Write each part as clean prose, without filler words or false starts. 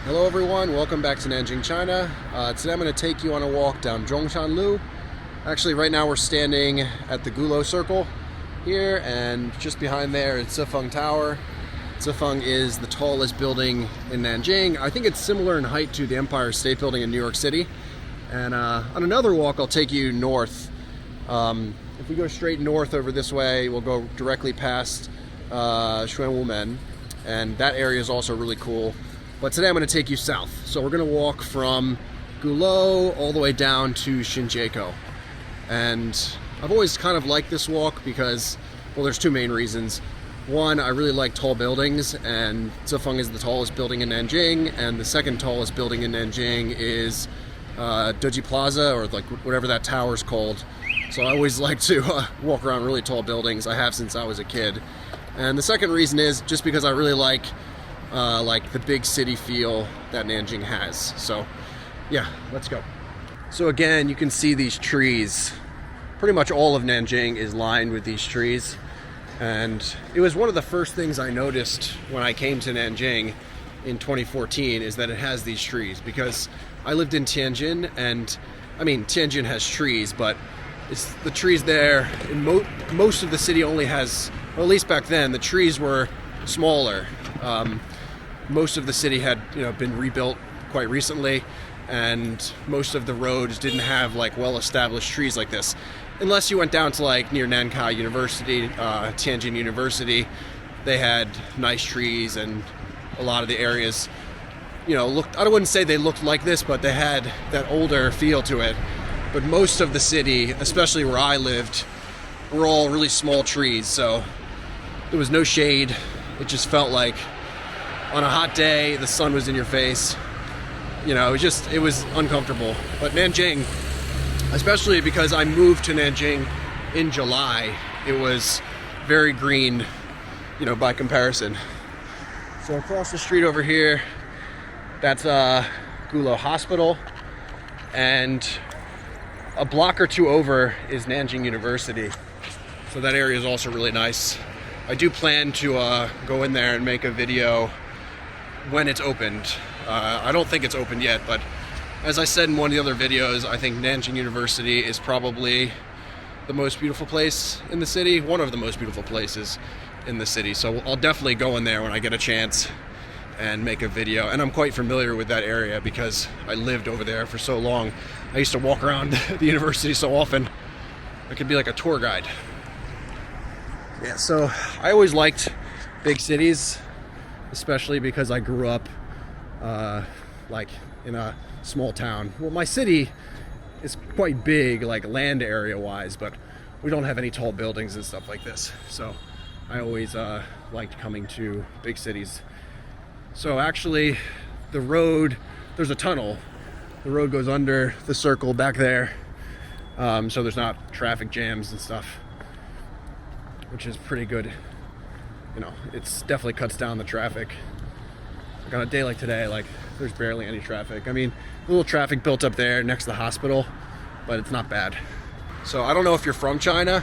Hello everyone, welcome back to Nanjing, China. Today I'm going to take you on a walk down ZhongShan Road. Actually, right now we're standing at the Gulo Circle here, and just behind there is Zifeng Tower. Zifeng is the tallest building in Nanjing. I think it's similar in height to the Empire State Building in New York City. And on another walk, I'll take you north. If we go straight north over this way, we'll go directly past Xuanwumen, and that area is also really cool. But today I'm going to take you south. So we're going to walk from Gulo all the way down to Xinjieko. And I've always kind of liked this walk because, well, there's two main reasons. One, I really like tall buildings, and Zifeng is the tallest building in Nanjing, and the second tallest building in Nanjing is Doji Plaza, or like whatever that tower is called. So I always like to walk around really tall buildings. I have since I was a kid. And the second reason is just because I really like the big city feel that Nanjing has. So yeah, let's go. So again, you can see these trees. Pretty much all of Nanjing is lined with these trees. And it was one of the first things I noticed when I came to Nanjing in 2014 is that it has these trees, because I lived in Tianjin, and I mean, Tianjin has trees, but it's the trees there in most of the city only has, or at least back then, the trees were smaller. Most of the city had, been rebuilt quite recently, and most of the roads didn't have like well-established trees like this, unless you went down to like near Nankai University, Tianjin University. They had nice trees, and a lot of the areas, looked, I wouldn't say they looked like this, but they had that older feel to it. But most of the city, especially where I lived, were all really small trees, so there was no shade. It just felt like on a hot day, the sun was in your face. It was uncomfortable. But Nanjing, especially because I moved to Nanjing in July, it was very green, by comparison. So across the street over here, that's Gulo Hospital, and a block or two over is Nanjing University. So that area is also really nice. I do plan to go in there and make a video when it's opened. I don't think it's opened yet, but as I said in one of the other videos, I think Nanjing University is probably the most beautiful place in the city, one of the most beautiful places in the city. So I'll definitely go in there when I get a chance and make a video. And I'm quite familiar with that area because I lived over there for so long. I used to walk around the university so often. I could be like a tour guide. Yeah, so I always liked big cities, especially because I grew up in a small town. Well, my city is quite big, like land area wise, but we don't have any tall buildings and stuff like this. So I always liked coming to big cities. So actually, the road, there's a tunnel. The road goes under the circle back there, so there's not traffic jams and stuff, which is pretty good. It's definitely cuts down the traffic. Like on a day like today, there's barely any traffic. I mean, a little traffic built up there next to the hospital, but it's not bad. So I don't know if you're from China.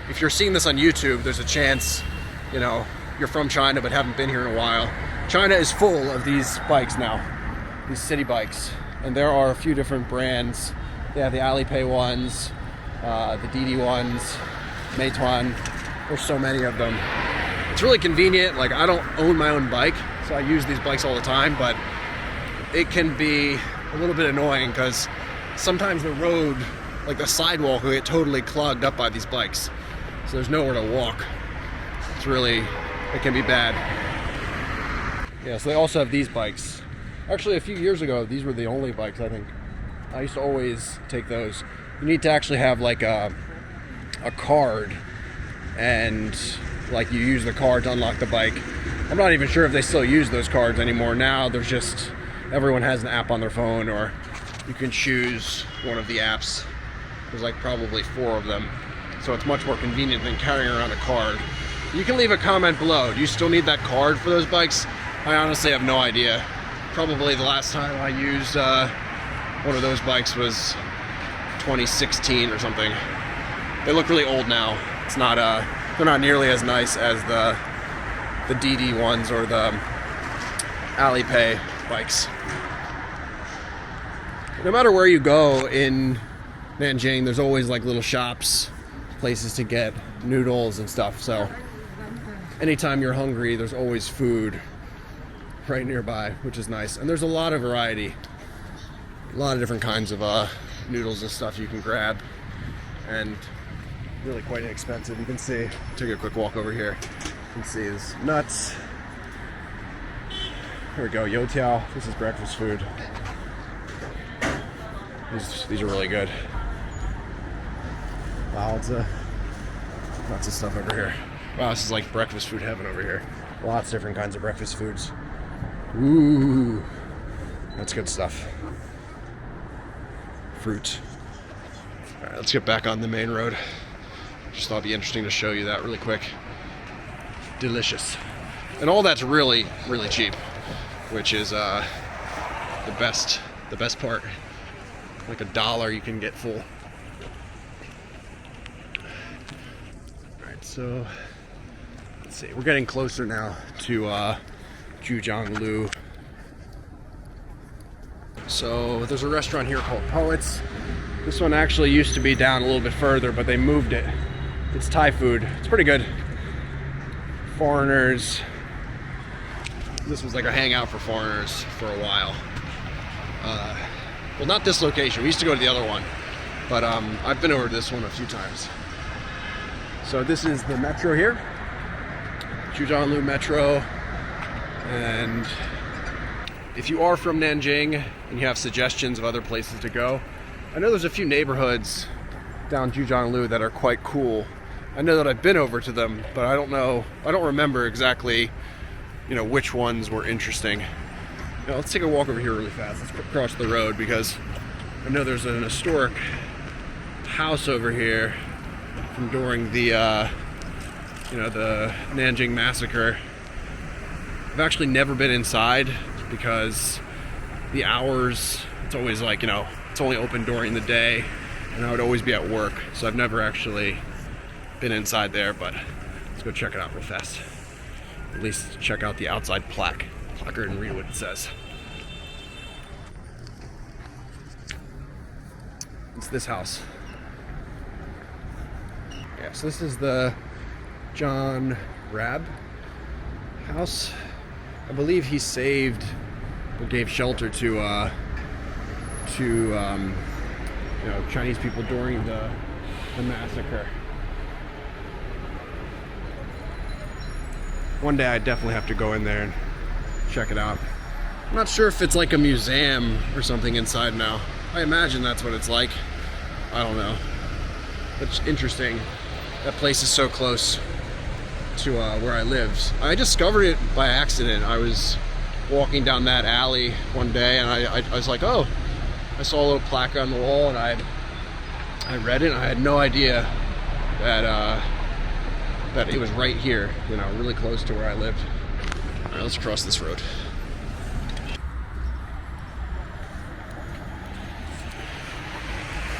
If you're seeing this on YouTube, there's a chance, you're from China but haven't been here in a while. China is full of these bikes now, these city bikes. And there are a few different brands. They have the Alipay ones, the Didi ones, Meituan. There's so many of them. It's really convenient. I don't own my own bike, so I use these bikes all the time, but it can be a little bit annoying because sometimes the road, the sidewalk, will get totally clogged up by these bikes. So there's nowhere to walk. It can be bad. Yeah, so they also have these bikes. Actually, a few years ago, these were the only bikes, I think. I used to always take those. You need to actually have a card, and you use the card to unlock the bike. I'm not even sure if they still use those cards anymore. Now there's just, everyone has an app on their phone, or you can choose one of the apps. There's probably 4 of them. So it's much more convenient than carrying around a card. You can leave a comment below. Do you still need that card for those bikes? I honestly have no idea. Probably the last time I used one of those bikes was 2016 or something. They look really old now. It's not they're not nearly as nice as the DD ones or the Alipay bikes. No matter where you go in Nanjing, there's always like little shops, places to get noodles and stuff. So anytime you're hungry, there's always food right nearby, which is nice. And there's a lot of variety, a lot of different kinds of noodles and stuff you can grab, and really quite inexpensive. You can see, take a quick walk over here. You can see there's nuts. Here we go, youtiao. This is breakfast food. These are really good. Wow, lots of stuff over here. Wow, this is like breakfast food heaven over here. Lots of different kinds of breakfast foods. Ooh, that's good stuff. Fruit. All right, let's get back on the main road. Just thought it'd be interesting to show you that really quick. Delicious. And all that's really, really cheap, which is the best part. Like $1 you can get full. Alright, so let's see. We're getting closer now to Zhonglu. So there's a restaurant here called Poets. This one actually used to be down a little bit further, but they moved it. It's Thai food. It's pretty good. Foreigners. This was like a hangout for foreigners for a while. Well, not this location. We used to go to the other one, but I've been over to this one a few times. So this is the metro here, Zhonglu Metro, and if you are from Nanjing and you have suggestions of other places to go, I know there's a few neighborhoods down Zhonglu that are quite cool. I know that I've been over to them, but I don't remember exactly, which ones were interesting. Now, let's take a walk over here really fast. Let's cross the road because I know there's an historic house over here from during the, the Nanjing massacre. I've actually never been inside because the hours, it's always like, it's only open during the day and I would always be at work. So I've never actually been inside there, but let's go check it out real fast. At least check out the outside placard and read what it says. It's this house. Yeah, so this is the John Rab house. I believe he saved or gave shelter to Chinese people during the massacre. One day I definitely have to go in there and check it out. I'm not sure if it's like a museum or something inside now. I imagine that's what it's like. I don't know. It's interesting. That place is so close to where I lived. I discovered it by accident. I was walking down that alley one day and I was like, oh, I saw a little plaque on the wall and I read it and I had no idea that that it was right here, really close to where I lived. All right, let's cross this road.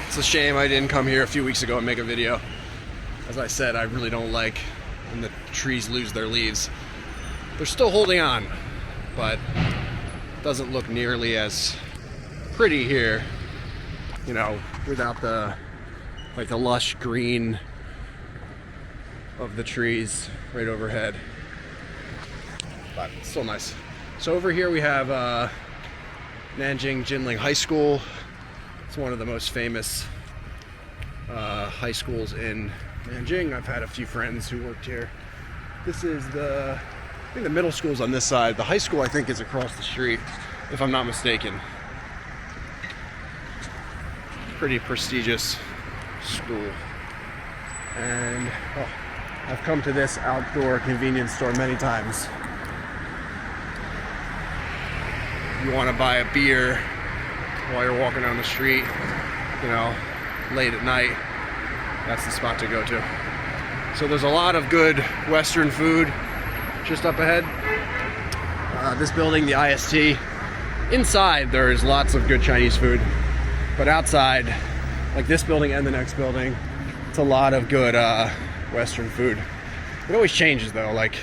It's a shame I didn't come here a few weeks ago and make a video. As I said, I really don't like when the trees lose their leaves. They're still holding on, but it doesn't look nearly as pretty here, without the lush green of the trees right overhead. But it's still nice. So over here we have Nanjing Jinling High School. It's one of the most famous high schools in Nanjing. I've had a few friends who worked here. This is I think the middle school's on this side. The high school, I think, is across the street, if I'm not mistaken. Pretty prestigious school. And I've come to this outdoor convenience store many times. You want to buy a beer while you're walking down the street, late at night, that's the spot to go to. So there's a lot of good Western food just up ahead. This building, the IST, inside there's lots of good Chinese food, but outside, like this building and the next building, it's a lot of good Western food. It always changes though. Like,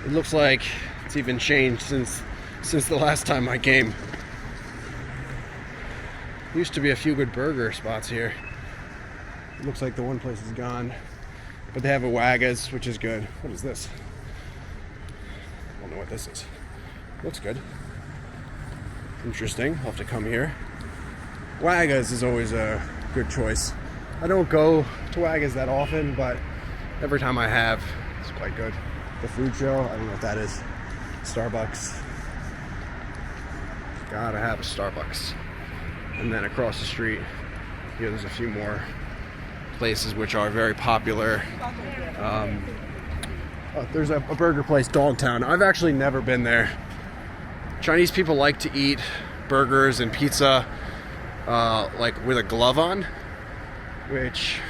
it looks like it's even changed since since the last time I came. Used to be a few good burger spots here. It looks like the one place is gone. But they have a Wagga's, which is good. What is this? I don't know what this is. Looks good. Interesting. I'll have to come here. Wagga's is always a good choice. I don't go to Wagga's that often, but every time I have, it's quite good. The food show, I don't know what that is. Starbucks. Gotta have a Starbucks. And then across the street, here there's a few more places which are very popular. There's a burger place, Dogtown. I've actually never been there. Chinese people like to eat burgers and pizza like with a glove on, which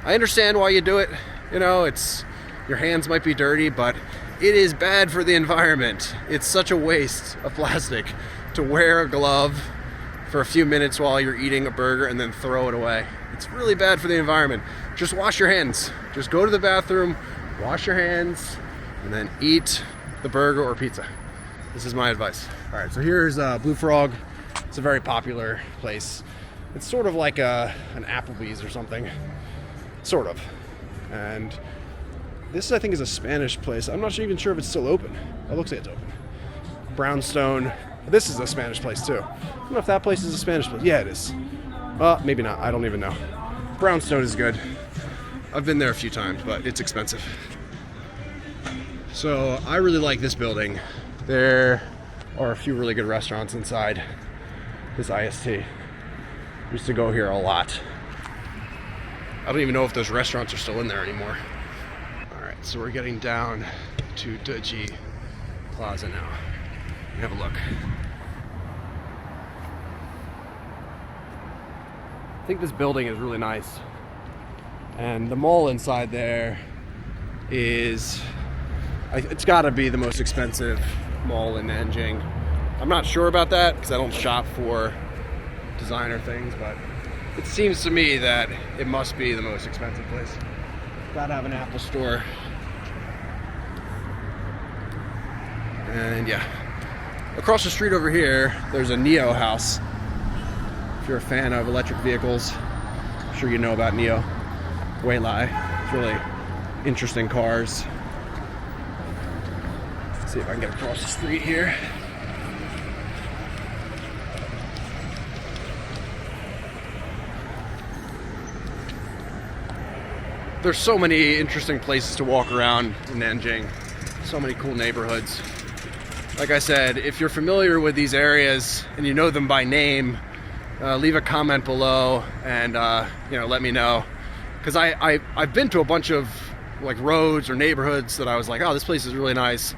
I understand why you do it. You know, it's your hands might be dirty, but it is bad for the environment. It's such a waste of plastic to wear a glove for a few minutes while you're eating a burger and then throw it away. It's really bad for the environment. Just wash your hands. Just go to the bathroom, wash your hands, and then eat the burger or pizza. This is my advice. All right, so here's Blue Frog. It's a very popular place. It's sort of like an Applebee's or something. Sort of. And this, I think, is a Spanish place. I'm not even sure if it's still open. It looks like it's open. Brownstone. This is a Spanish place, too. I don't know if that place is a Spanish place. Yeah, it is. Maybe not. I don't even know. Brownstone is good. I've been there a few times, but it's expensive. So I really like this building. There are a few really good restaurants inside this IST. Used to go here a lot. I don't even know if those restaurants are still in there anymore. All right, so we're getting down to Deji Plaza now. Have a look. I think this building is really nice. And the mall inside there is, it's gotta be the most expensive mall in Nanjing. I'm not sure about that because I don't shop for designer things, but it seems to me that it must be the most expensive place. Gotta have an Apple store. And yeah. Across the street over here, there's a Neo house. If you're a fan of electric vehicles, I'm sure you know about Neo. Weilai. It's really interesting cars. Let's see if I can get across the street here. There's so many interesting places to walk around in Nanjing. So many cool neighborhoods. Like I said, if you're familiar with these areas and you know them by name, leave a comment below and let me know. Because I've been to a bunch of like roads or neighborhoods that I was like, oh, this place is really nice,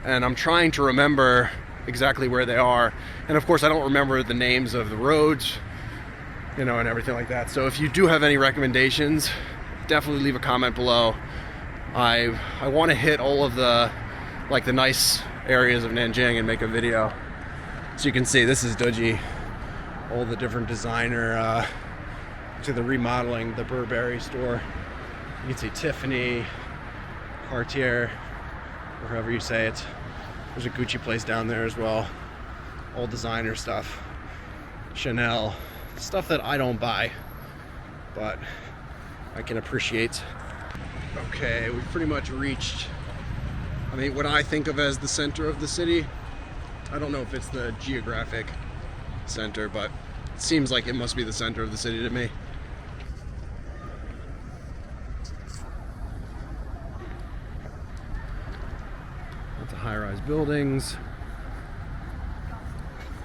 and I'm trying to remember exactly where they are. And of course, I don't remember the names of the roads, and everything like that. So if you do have any recommendations, definitely leave a comment below. I want to hit all of the nice areas of Nanjing and make a video. So you can see this is Deji, all the different designer to the remodeling, the Burberry store. You can see Tiffany, Cartier, or however you say it. There's a Gucci place down there as well. All designer stuff. Chanel, stuff that I don't buy, but I can appreciate. Okay, we've pretty much reached, what I think of as the center of the city. I don't know if it's the geographic center, but it seems like it must be the center of the city to me. Lots of high-rise buildings.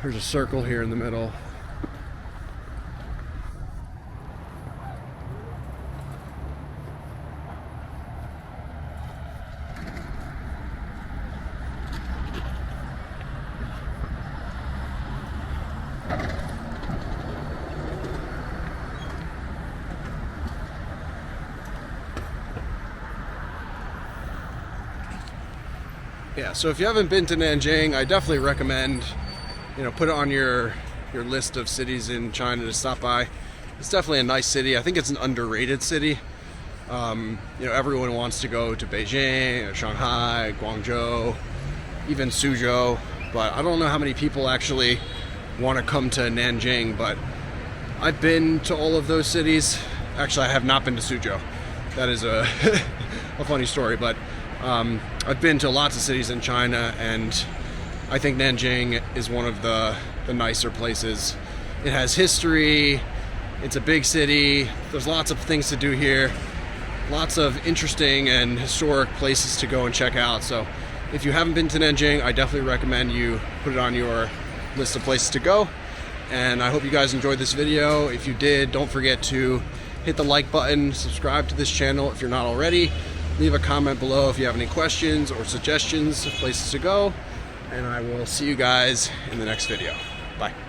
There's a circle here in the middle. Yeah, so if you haven't been to Nanjing, I definitely recommend, put it on your list of cities in China to stop by. It's definitely a nice city. I think it's an underrated city. Everyone wants to go to Beijing, or Shanghai, Guangzhou, even Suzhou, but I don't know how many people actually want to come to Nanjing, but I've been to all of those cities. Actually, I have not been to Suzhou. That is a, a funny story, but I've been to lots of cities in China, and I think Nanjing is one of the nicer places. It has history, it's a big city, there's lots of things to do here, lots of interesting and historic places to go and check out. So if you haven't been to Nanjing, I definitely recommend you put it on your list of places to go. And I hope you guys enjoyed this video. If you did, don't forget to hit the like button, subscribe to this channel if you're not already, leave a comment below if you have any questions or suggestions of places to go, and I will see you guys in the next video. Bye.